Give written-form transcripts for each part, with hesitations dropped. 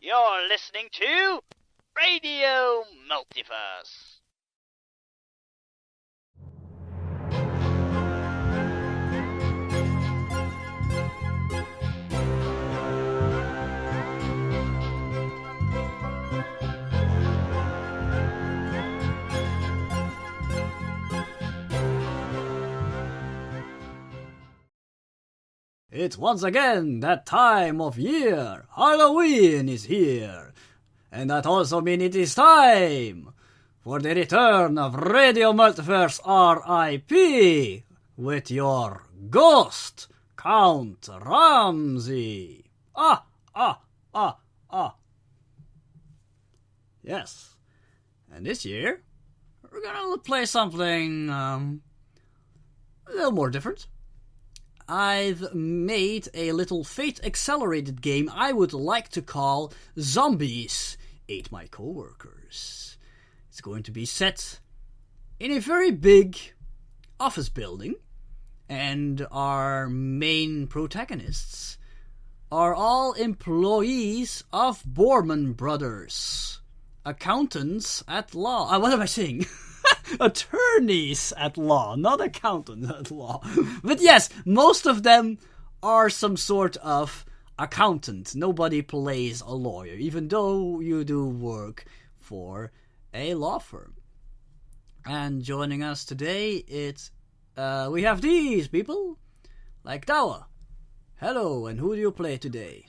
You're listening to Radio Multiverse. It's once again that time of year. Halloween is here. And that also means it is time for the return of Radio Multiverse RIP with your ghost, Count Ramsey. Yes. And this year, we're gonna play something a little more different. I've made a little fate-accelerated game I would like to call Zombies Ate My Coworkers. It's going to be set in a very big office building, and our main protagonists are all employees of Bormann Brothers, accountants at law. What am I saying? Attorneys at law, not accountants at law. But yes, most of them are some sort of accountant. Nobody plays a lawyer, even though you do work for a law firm. And joining us today, we have these people, like Dawa. Hello, and who do you play today?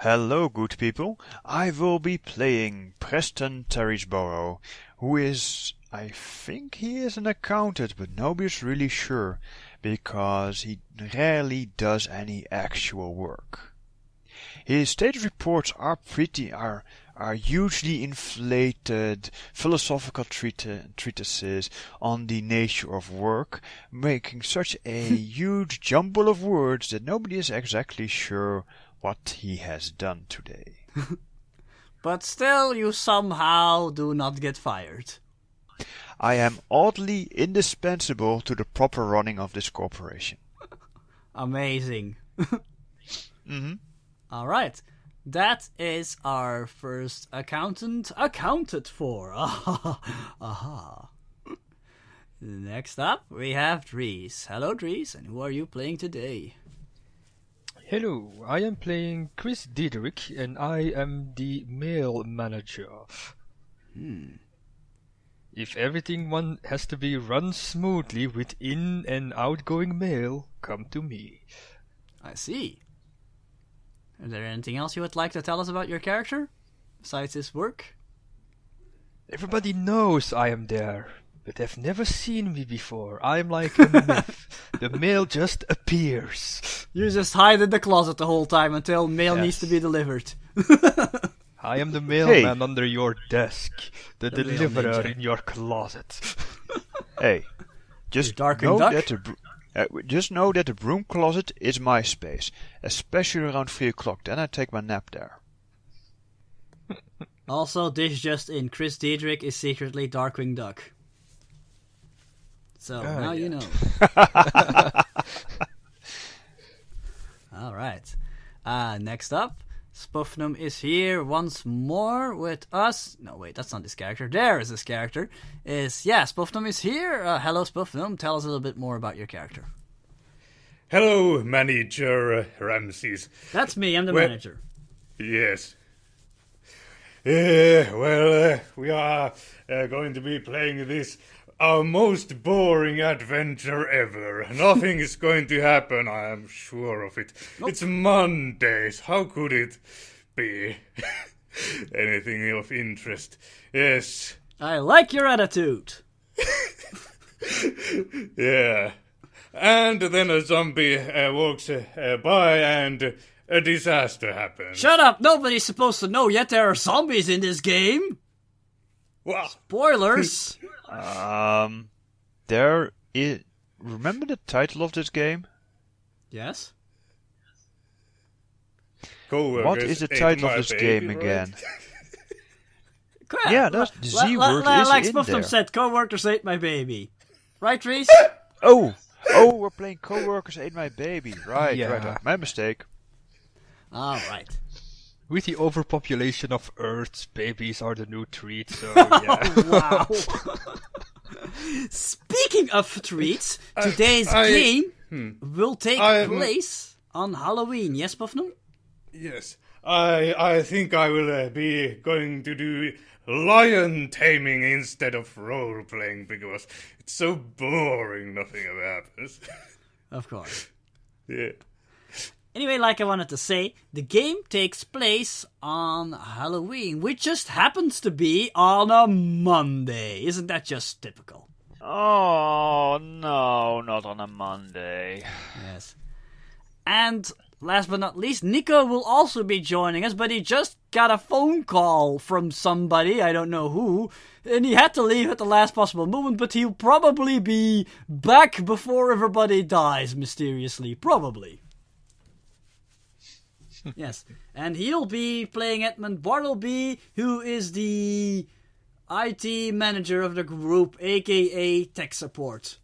Hello, good people. I will be playing Preston Terrysborough, who is, I think he is an accountant, but nobody's really sure, because he rarely does any actual work. His status reports are hugely inflated philosophical treatises on the nature of work, making such a huge jumble of words that nobody is exactly sure what he has done today. But still, you somehow do not get fired. I am oddly indispensable to the proper running of this corporation. Amazing. Mm-hmm. Alright, that is our first accountant accounted for. Aha. Next up, we have Dries. Hello, Dries, and who are you playing today? Hello, I am playing Chris Diedrich, and I am the mail manager. If everything has to be run smoothly with in and outgoing mail, come to me. I see. Is there anything else you would like to tell us about your character, besides his work? Everybody knows I am there, but they've never seen me before. I'm like a myth. The mail just appears. You just hide in the closet the whole time until mail needs to be delivered. I am the mailman under your desk, the deliverer in your closet. Hey, just know that the broom closet is my space, especially around 3 o'clock. Then I take my nap there. Also, this just in, Chris Diedrich is secretly Darkwing Duck. So, now you know. Alright. Next up, Spufnum is here once more with us. No, wait, that's not his character. There is his character. Spufnum is here. Hello, Spufnum. Tell us a little bit more about your character. Hello, Manager Ramses. That's me, I'm the manager. Yes. We are going to be playing this our most boring adventure ever. Nothing is going to happen, I am sure of it. Nope. It's Mondays. How could it be anything of interest? Yes. I like your attitude. Yeah. And then a zombie walks by and a disaster happens. Shut up! Nobody's supposed to know yet there are zombies in this game. Wow. Spoilers. There is. Remember the title of this game? Yes. What is the title of this game again? Crap. Yeah, that's the Z word is like in Spuffnum there. said, coworkers ate my baby. Right, Reese? Oh, we're playing Coworkers Ate My Baby. Right. My mistake. All right. With the overpopulation of Earth, babies are the new treat, so yeah. Wow. Speaking of treats, today's game will take place on Halloween. Yes, Buffnum? Yes. I think I will be going to do lion taming instead of role playing because it's so boring. Nothing ever happens. Of course. Yeah. Anyway, like I wanted to say, the game takes place on Halloween, which just happens to be on a Monday. Isn't that just typical? Oh, no, not on a Monday. Yes. And last but not least, Nico will also be joining us, but he just got a phone call from somebody, I don't know who, and he had to leave at the last possible moment, but he'll probably be back before everybody dies, mysteriously. Probably. Yes. And he'll be playing Edmund Bartleby, who is the IT manager of the group, aka tech support.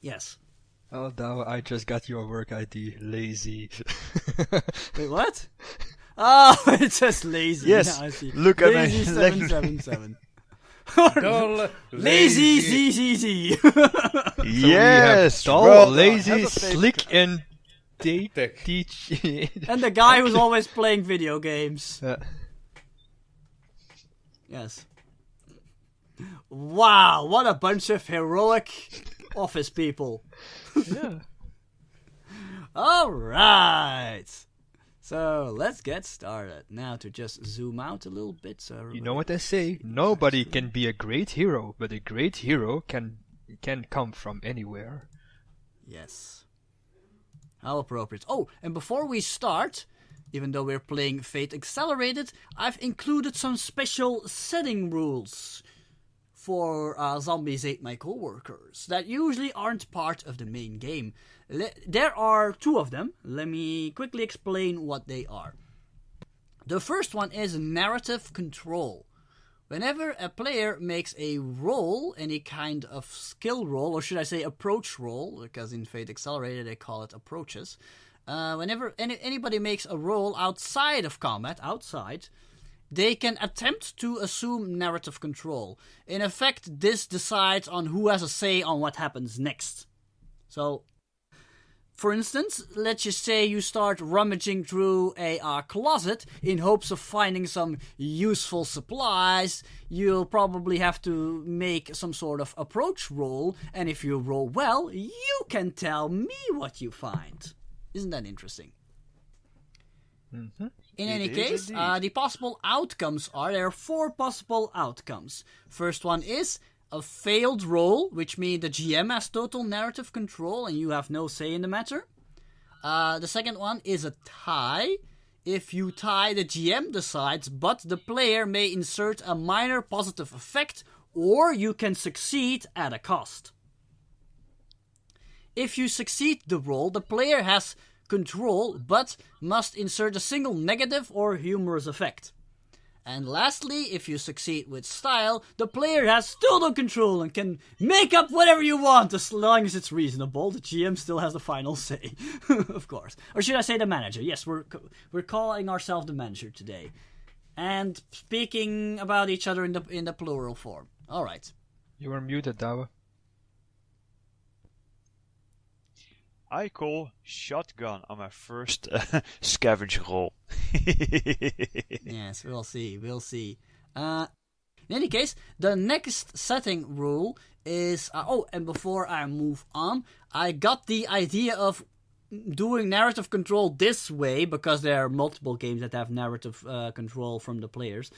Yes. Oh, now I just got your work ID, lazy. Wait, what? Oh, it's just lazy. Yes, Yeah, I see. look at lazy my 777. Dull, Lazy ZZZ. Yes, Dull, well, lazy, have a slick, and Tech. teach. And the guy who's always playing video games. Yes. Wow, what a bunch of heroic office people. Yeah. Alright. So, let's get started. Now to just zoom out a little bit. So You know what they say? Nobody can be a great hero, but a great hero can come from anywhere. Yes. How appropriate. Oh, and before we start, even though we're playing Fate Accelerated, I've included some special setting rules for Zombies Ate My Coworkers that usually aren't part of the main game. There are two of them. Let me quickly explain what they are. The first one is narrative control. Whenever a player makes a roll, any kind of skill roll, or should I say approach roll, because in Fate Accelerated they call it approaches. Whenever anybody makes a roll outside of combat, they can attempt to assume narrative control. In effect, this decides on who has a say on what happens next. So, for instance, let's just say you start rummaging through a closet in hopes of finding some useful supplies. You'll probably have to make some sort of approach roll, and if you roll well, you can tell me what you find. Isn't that interesting? Mm-hmm. In any case, the possible outcomes are, there are 4 possible outcomes. First one is a failed roll, which means the GM has total narrative control and you have no say in the matter. The second one is a tie. If you tie, the GM decides, but the player may insert a minor positive effect, or you can succeed at a cost. If you succeed the roll, the player has control, but must insert a single negative or humorous effect. And lastly, if you succeed with style, the player has total control and can make up whatever you want as long as it's reasonable. The GM still has the final say, of course. Or should I say the manager? Yes, we're calling ourselves the manager today. And speaking about each other in the plural form. All right. You are muted, Dawa. I call shotgun on my first scavenge roll. Yes, we'll see. In any case, the next setting rule is... and before I move on, I got the idea of doing narrative control this way, because there are multiple games that have narrative control from the players.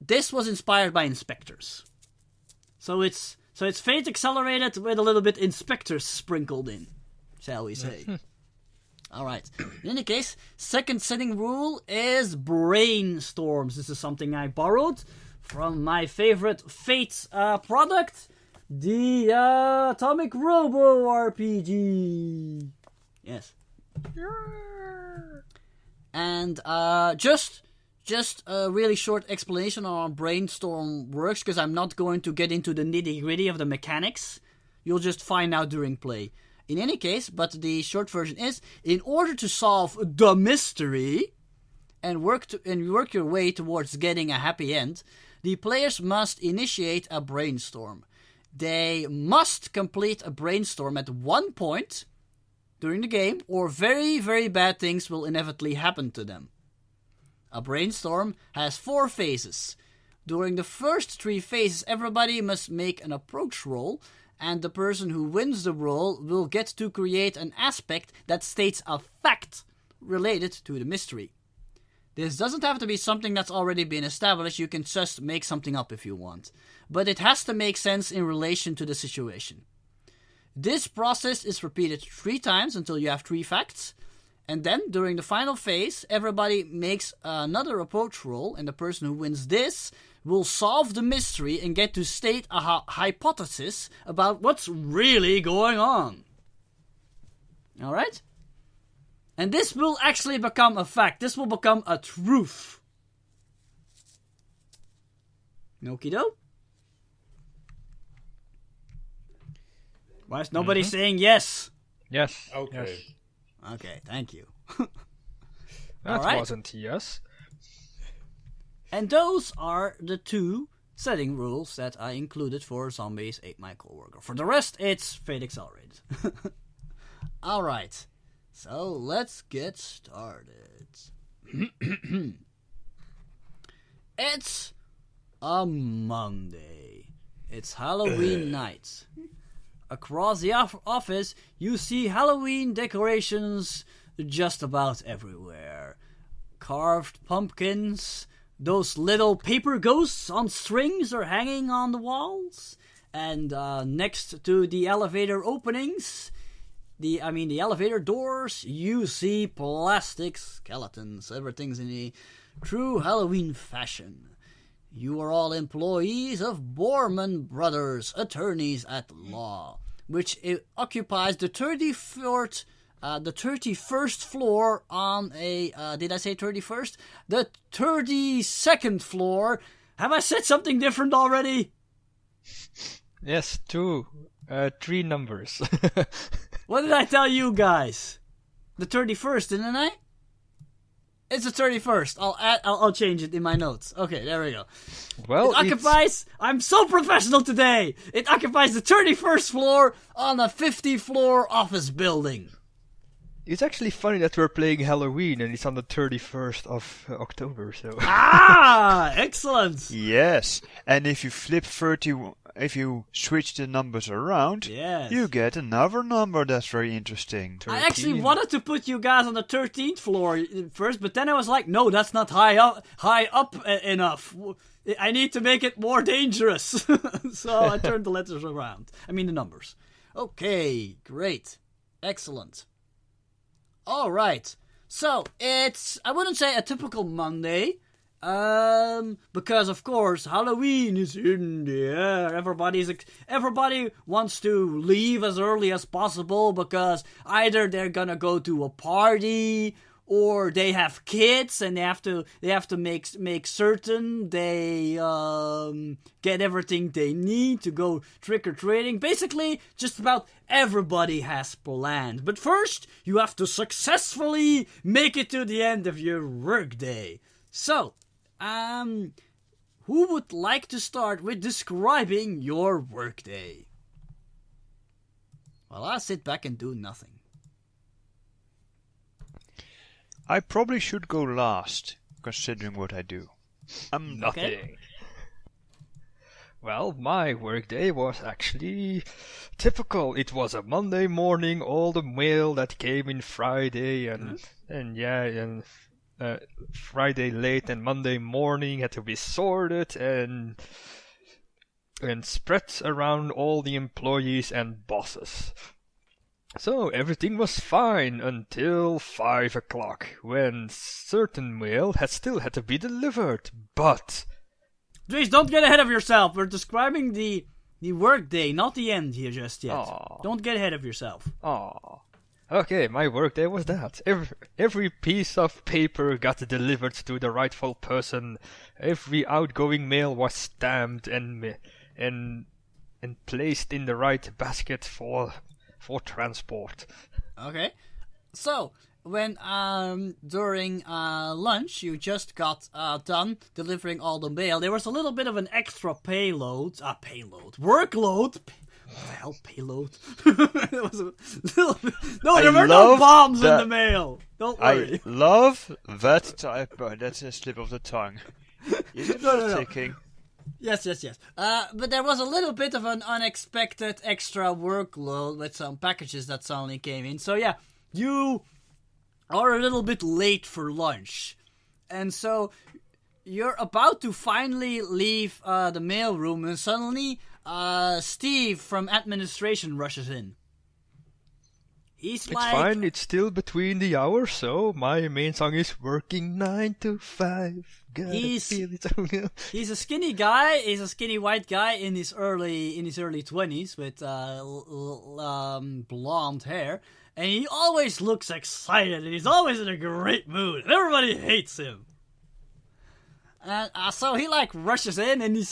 This was inspired by Inspectors. So it's Fate Accelerated with a little bit Inspectors sprinkled in, shall we say. Alright. In any case, second setting rule is brainstorms. This is something I borrowed from my favorite Fate product, the Atomic Robo RPG. Yes. And just a really short explanation on how brainstorm works, because I'm not going to get into the nitty-gritty of the mechanics. You'll just find out during play. In any case, but the short version is, in order to solve the mystery and work your way towards getting a happy end, the players must initiate a brainstorm. They must complete a brainstorm at one point during the game, or very, very bad things will inevitably happen to them. A brainstorm has 4 phases. During the first 3 phases, everybody must make an approach roll, and the person who wins the roll will get to create an aspect that states a fact related to the mystery. This doesn't have to be something that's already been established, you can just make something up if you want. But it has to make sense in relation to the situation. This process is repeated 3 times until you have 3 facts, and then during the final phase, everybody makes another approach roll, and the person who wins this will solve the mystery and get to state a hypothesis about what's really going on. Alright? And this will actually become a fact. This will become a truth. Okie-doke? Why is nobody saying yes? Yes. Okay. Yes. Okay, thank you. That Alright. wasn't yes. And those are the 2 setting rules that I included for Zombies Ate My Coworker. For the rest, it's Fate Accelerated. Alright, so let's get started. It's a Monday. It's Halloween night. Across the office, you see Halloween decorations just about everywhere. Carved pumpkins, those little paper ghosts on strings are hanging on the walls. And next to the elevator openings, the elevator doors, you see plastic skeletons. Everything's in a true Halloween fashion. You are all employees of Bormann Brothers, attorneys at law, which occupies the 34th, the 31st floor on a, did I say 31st? The 32nd floor. Have I said something different already? Yes, 3 numbers. What did I tell you guys? The 31st, didn't I? It's the 31st. I'll change it in my notes. Okay, there we go. Well, it occupies... I'm so professional today! It occupies the 31st floor on a 50-floor office building. It's actually funny that we're playing Halloween and it's on the 31st of October, so... Ah! Excellent! Yes, and if you if you switch the numbers around, Yes. you get another number that's very interesting. I actually 13. wanted to put you guys on the 13th floor first, but then I was like, no, that's not high up enough. I need to make it more dangerous. So I turned the letters around. I mean the numbers. Okay, great. Excellent. Alright. So, it's, I wouldn't say a typical Monday, because of course Halloween is in the air. Everybody wants to leave as early as possible because either they're gonna go to a party or they have kids and they have to make certain they get everything they need to go trick or treating. Basically, just about everybody has planned. But first, you have to successfully make it to the end of your workday. So, who would like to start with describing your workday? Well, I'll sit back and do nothing. I probably should go last, considering what I do. Nothing. Okay. Well, my workday was actually typical. It was a Monday morning, all the mail that came in Friday, and Friday late and Monday morning had to be sorted and spread around all the employees and bosses. So everything was fine until 5 o'clock, when certain mail still had to be delivered, but... Please don't get ahead of yourself. We're describing the workday, not the end here just yet. Aww. Don't get ahead of yourself. Aww. Okay, my workday was that. Every piece of paper got delivered to the rightful person. Every outgoing mail was stamped and placed in the right basket for for transport. Okay. So, when during lunch you just got done delivering all the mail, there was a little bit of an extra workload. What the hell, payload? There was a little bit... No, there were no bombs in the mail. Don't worry. I love that typo. That's a slip of the tongue. No. Ticking. Yes. But there was a little bit of an unexpected extra workload with some packages that suddenly came in. So yeah, you are a little bit late for lunch. And so you're about to finally leave the mail room and suddenly Steve from administration rushes in. He's It's fine, it's still between the hours, so my main song is working 9 to 5. He's a skinny guy. He's a skinny white guy in his early 20s with blonde hair, and he always looks excited and he's always in a great mood. And everybody hates him. And so he rushes in and he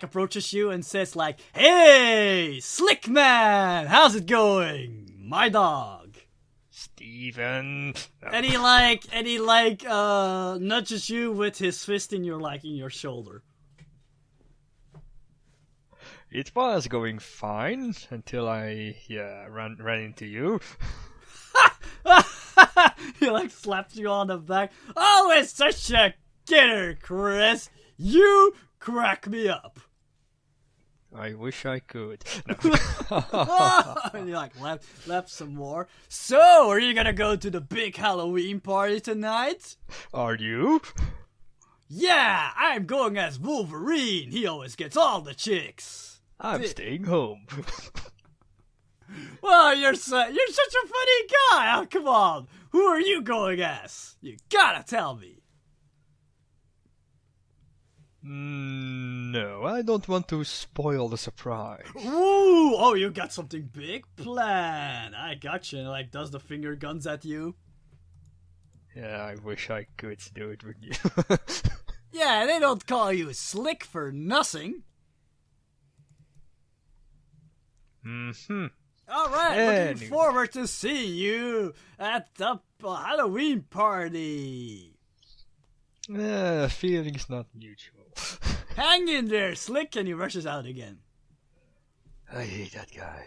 approaches you and says "Hey, Slick Man, how's it going, my dog?" Steven. And he nudges you with his fist in your shoulder. It was going fine until I ran into you. He slaps you on the back. Oh, it's such a kidder, Chris. You crack me up. I wish I could. No. And you left some more. So, are you gonna go to the big Halloween party tonight? Are you? Yeah, I'm going as Wolverine. He always gets all the chicks. I'm staying home. Well, you're such a funny guy. Oh, come on. Who are you going as? You gotta tell me. No, I don't want to spoil the surprise. Ooh, oh, you got something big planned. I gotcha. Does the finger guns at you? Yeah, I wish I could do it with you. Yeah, they don't call you Slick for nothing. Mm-hmm. All right, looking forward to seeing you at the Halloween party. Feeling's not mutual. Hang in there, Slick, and he rushes out again. I hate that guy.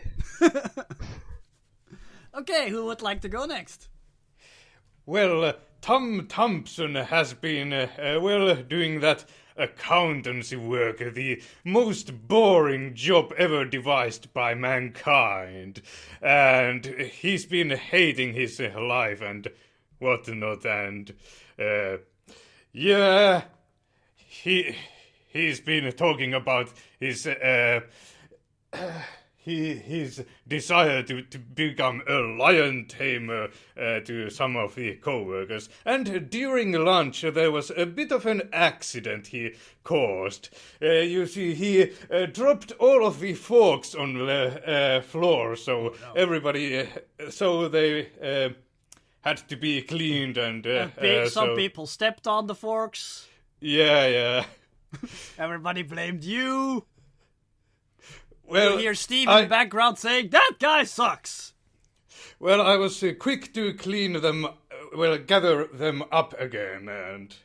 Okay, who would like to go next? Well, Tom Thompson has been, doing that accountancy work, the most boring job ever devised by mankind. And he's been hating his life and whatnot, and, he's been talking about his, his desire to become a lion tamer to some of the co-workers. And during lunch there was a bit of an accident he caused. You see, he dropped all of the forks on the floor, so everybody, so they had to be cleaned and... some people stepped on the forks. Yeah. Everybody blamed you. Well, you hear Steve in the background saying, "That guy sucks!" Well, I was quick to clean them, gather them up again and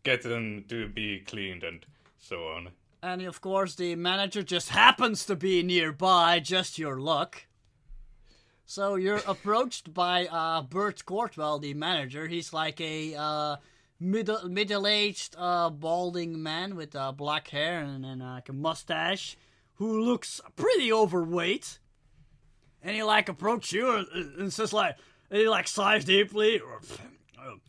get them to be cleaned and so on. And of course, the manager just happens to be nearby, just your luck. So you're approached by Bert Courtwell, the manager. He's like a middle-aged, balding man with black hair and a mustache, who looks pretty overweight. And he approaches you and says and he sighs deeply.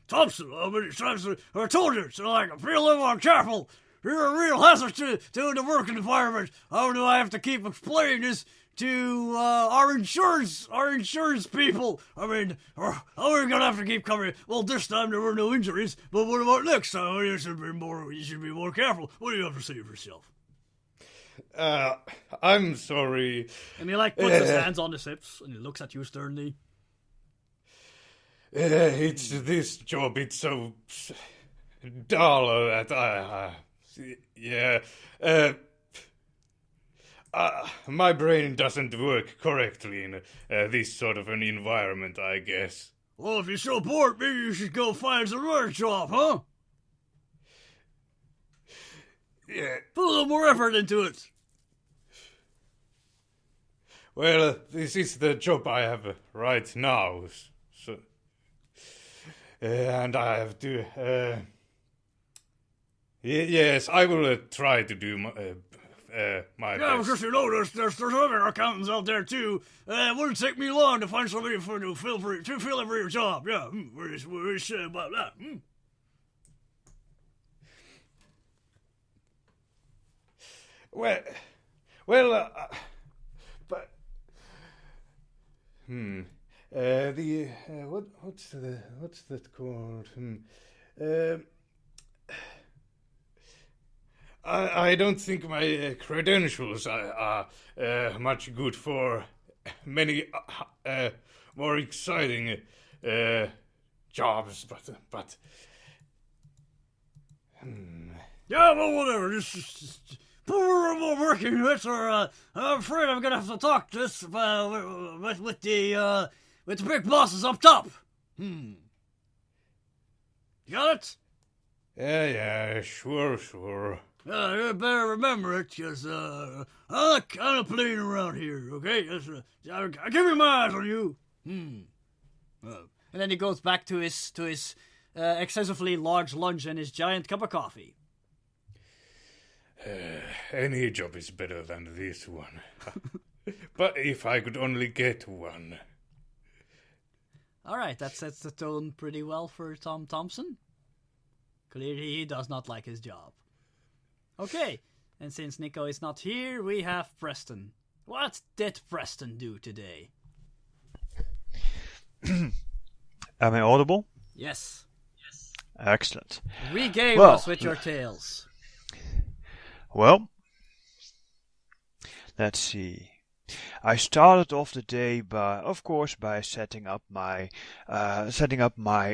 "Thompson, how many times I told you, so be a little more careful. You're a real hazard to the working environment. How do I have to keep explaining this to our insurance people? I mean, how are we gonna have to keep covering? Well, this time there were no injuries, but what about next time? You should be more careful. What do you have to say for yourself?" I'm sorry. And he puts his hands on his hips and he looks at you sternly. It's this job. It's so dull that My brain doesn't work correctly in this sort of an environment, I guess. Well, if you're so bored, maybe you should go find some other job, huh? Yeah. Put a little more effort into it. Well, this is the job I have right now, so, and I have to. Yes, I will try to do my best. Yeah, because you know, there's other accountants out there too. It wouldn't take me long to find somebody to fill for your job. Yeah, what do you say about that? But what's that called? I don't think my credentials are much good for many more exciting jobs, but. Yeah, well, whatever. Just we're working with, or I'm afraid I'm gonna have to talk this with the big bosses up top. You got it? Yeah, sure. You better remember it, because I'm not kind of playing around here, okay? I'll give me my eyes on you. And then he goes back to his excessively large lunch and his giant cup of coffee. Any job is better than this one. But if I could only get one. Alright, that sets the tone pretty well for Tom Thompson. Clearly he does not like his job. Okay, and since Nico is not here, we have Preston. What did Preston do today? Am I audible? Yes. Excellent. Regale us with your tales. Well, let's see. I started off the day by setting up my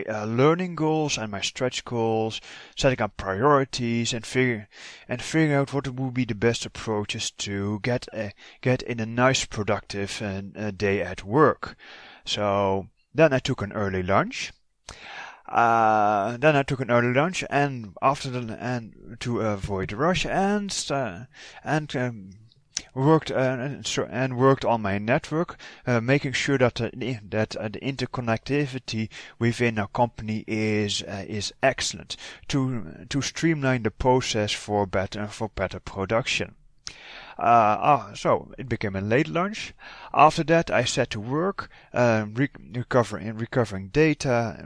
learning goals and my stretch goals, setting up priorities, and figuring out what would be the best approaches to get in a nice productive day at work. So then I took an early lunch. And to avoid the rush worked on my network, making sure that the interconnectivity within our company is excellent to streamline the process for better production. So it became a late lunch. After that, I set to work, recovering data,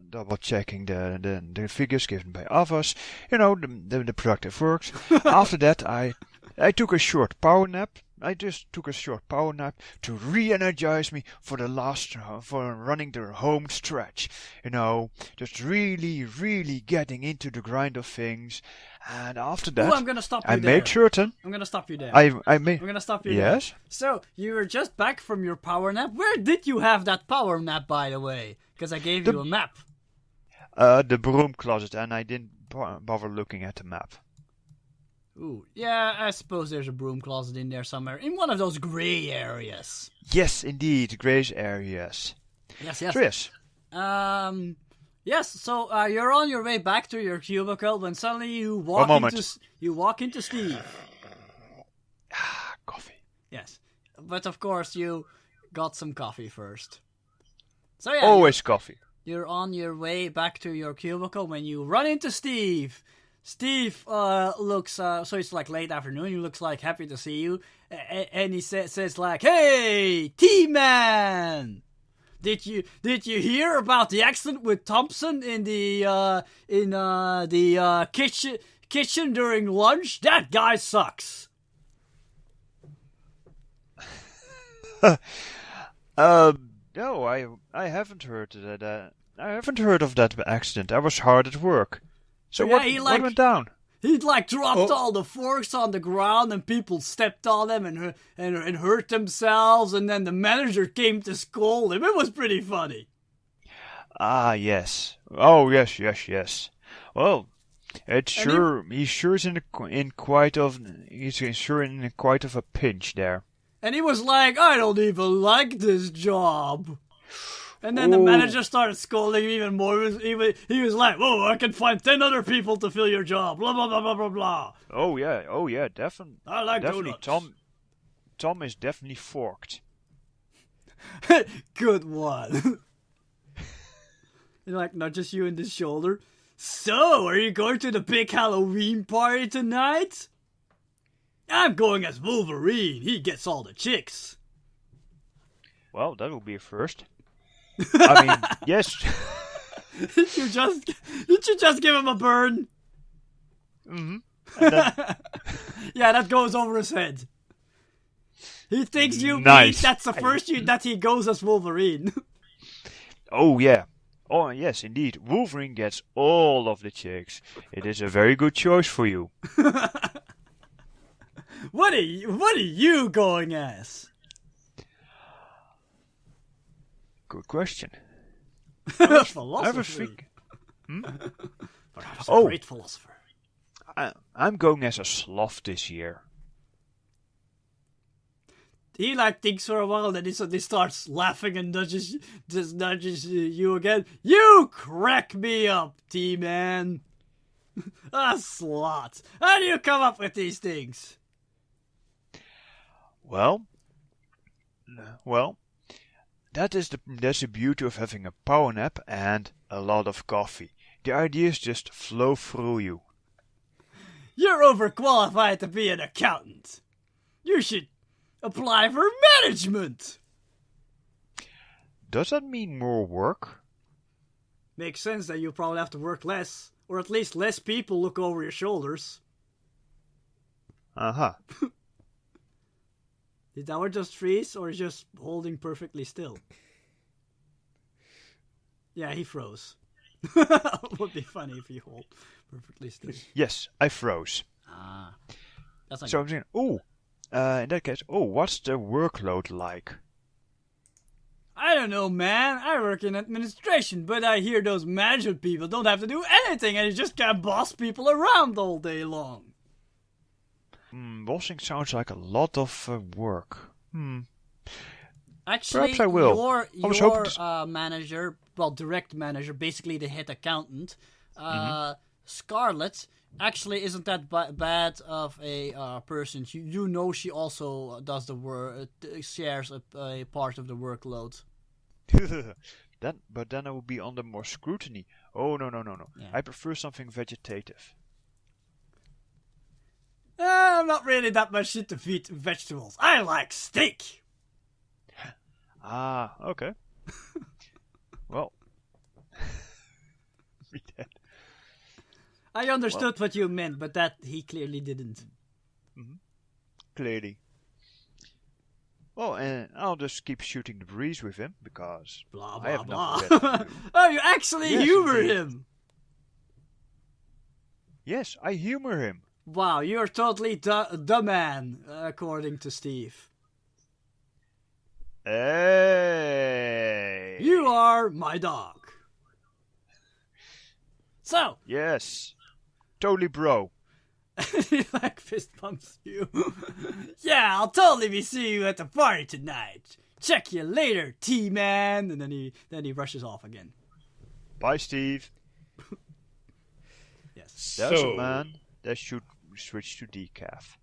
double checking the figures given by others. The productive works. After that, I took a short power nap. I just took a short power nap to re-energize me for running the home stretch. Just really getting into the grind of things. And after that, I'm gonna stop you I there. made certain. I'm gonna stop you there. I'm gonna stop you there. Yes? So, you were just back from your power nap. Where did you have that power nap, by the way? Because I gave you a map. The broom closet, and I didn't bother looking at the map. Ooh, yeah, I suppose there's a broom closet in there somewhere. In one of those grey areas. Yes, indeed, grey areas. Yes. So yes. Yes, so you're on your way back to your cubicle when suddenly you walk into Steve. Coffee. Yes, but of course you got some coffee first. So yeah, always coffee. You're on your way back to your cubicle when you run into Steve. Steve looks so it's like late afternoon. He looks like happy to see you, and he says like, "Hey, T-Man! Did you hear about the accident with Thompson in the kitchen during lunch? That guy sucks." No, I haven't heard that. I haven't heard of that accident. I was hard at work. So yeah, what went down? He dropped all the forks on the ground, and people stepped on them and hurt themselves. And then the manager came to scold him. It was pretty funny. Ah, yes. Oh, yes. Well, It's sure he's sure is in quite of a pinch there. And he was like, I don't even like this job. And then the manager started scolding even more. He was like, whoa, I can find 10 other people to fill your job. Blah, blah, blah, blah, blah, blah. Oh yeah, definitely. I like definitely donuts. Tom is definitely forked. Good one. He like nudges you in the shoulder. So, are you going to the big Halloween party tonight? I'm going as Wolverine. He gets all the chicks. Well, that will be a first. I mean, yes. Did you just give him a burn? Mm-hmm. Yeah, that goes over his head. He thinks you Nice. that's the first that he goes as Wolverine. Oh yeah. Oh yes, indeed. Wolverine gets all of the chicks. It is a very good choice for you. What are you going as? Good question. Philosophy. I have a think. Perhaps a Oh. great philosopher. I'm going as a sloth this year. He like thinks for a while, then he starts laughing and nudges you again. You crack me up, T-Man. A slot. How do you come up with these things? Well, that's the beauty of having a power nap and a lot of coffee. The ideas just flow through you. You're overqualified to be an accountant. You should apply for management. Does that mean more work? Makes sense that you probably have to work less, or at least less people look over your shoulders. Uh-huh. Did that one just freeze, or just holding perfectly still? Yeah, he froze. Would be funny if he hold perfectly still. Yes, I froze. Ah, that's not So good. I'm saying, in that case, what's the workload like? I don't know, man. I work in administration, but I hear those management people don't have to do anything, and you just can't boss people around all day long. Bossing sounds like a lot of work. Actually, Perhaps I will. I was hoping your manager, well, direct manager, basically the head accountant, Scarlett, actually isn't that bad of a person. You know, she also does the work, shares a part of the workload. But then I will be under more scrutiny. Oh, no. Yeah. I prefer something vegetative. I'm not really that much into vegetables. I like steak. Ah, okay. Well. Be dead. I understood what you meant, but that he clearly didn't. Clearly. Well, and I'll just keep shooting the breeze with him, because Blah, I blah, have blah. nothing better to do. Oh, you actually Yes, humor indeed. him. Yes, I humor him. Wow, you're totally the man, according to Steve. Hey! You are my dog. So, Yes. Totally bro. he like fist bumps you. Yeah, I'll totally be seeing you at the party tonight. Check you later, T-Man. And then he rushes off again. Bye, Steve. Yes. There's So- a man that should switch to decaf.